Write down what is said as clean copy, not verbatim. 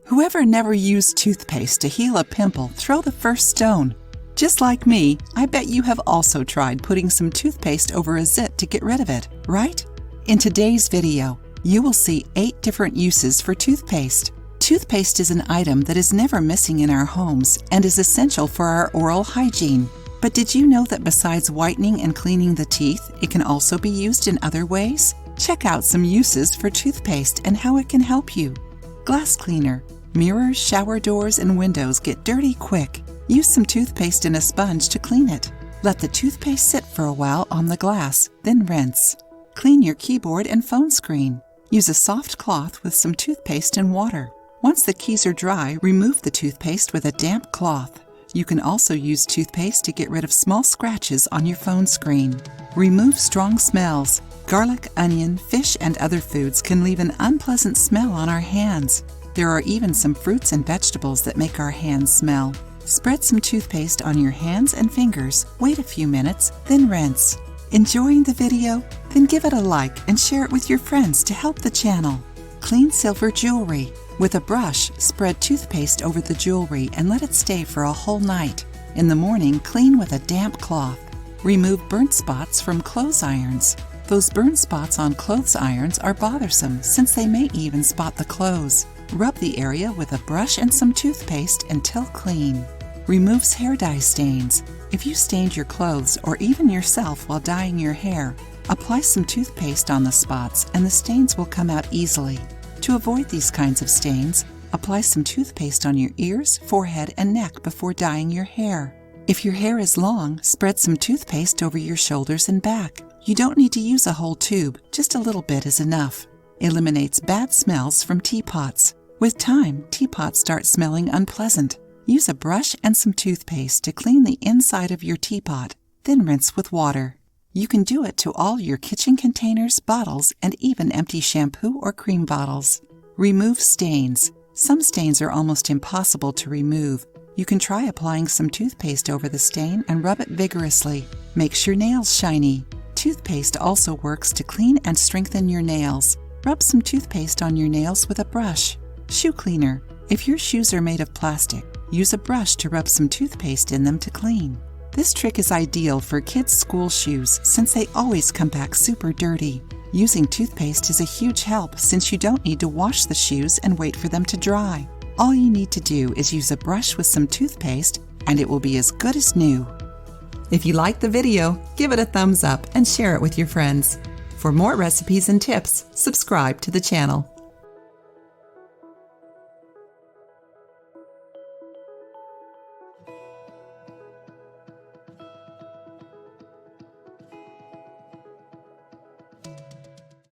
Whoever never used toothpaste to heal a pimple, throw the first stone. Just like me, I bet you have also tried putting some toothpaste over a zit to get rid of it, right? In today's video, you will see 8 different uses for toothpaste. Toothpaste is an item that is never missing in our homes and is essential for our oral hygiene. But did you know that besides whitening and cleaning the teeth, it can also be used in other ways? Check out some uses for toothpaste and how it can help you. Glass cleaner. Mirrors, shower doors, and windows get dirty quick. Use some toothpaste and a sponge to clean it. Let the toothpaste sit for a while on the glass, then rinse. Clean your keyboard and phone screen. Use a soft cloth with some toothpaste and water. Once the keys are dry, remove the toothpaste with a damp cloth. You can also use toothpaste to get rid of small scratches on your phone screen. Remove strong smells. Garlic, onion, fish, and other foods can leave an unpleasant smell on our hands. There are even some fruits and vegetables that make our hands smell. Spread some toothpaste on your hands and fingers, wait a few minutes, then rinse. Enjoying the video? Then give it a like and share it with your friends to help the channel. Clean silver jewelry. With a brush, spread toothpaste over the jewelry and let it stay for a whole night. In the morning, clean with a damp cloth. Remove burnt spots from clothes irons. Those burnt spots on clothes irons are bothersome since they may even spot the clothes. Rub the area with a brush and some toothpaste until clean. Removes hair dye stains. If you stained your clothes or even yourself while dyeing your hair, apply some toothpaste on the spots and the stains will come out easily. To avoid these kinds of stains, apply some toothpaste on your ears, forehead, and neck before dyeing your hair. If your hair is long, spread some toothpaste over your shoulders and back. You don't need to use a whole tube, just a little bit is enough. Eliminates bad smells from teapots. With time, teapots start smelling unpleasant. Use a brush and some toothpaste to clean the inside of your teapot, then rinse with water. You can do it to all your kitchen containers, bottles, and even empty shampoo or cream bottles. Remove stains. Some stains are almost impossible to remove. You can try applying some toothpaste over the stain and rub it vigorously. Makes your nails shiny. Toothpaste also works to clean and strengthen your nails. Rub some toothpaste on your nails with a brush. Shoe cleaner. If your shoes are made of plastic, use a brush to rub some toothpaste in them to clean. This trick is ideal for kids' school shoes since they always come back super dirty. Using toothpaste is a huge help since you don't need to wash the shoes and wait for them to dry. All you need to do is use a brush with some toothpaste and it will be as good as new. If you liked the video, give it a thumbs up and share it with your friends. For more recipes and tips, subscribe to the channel.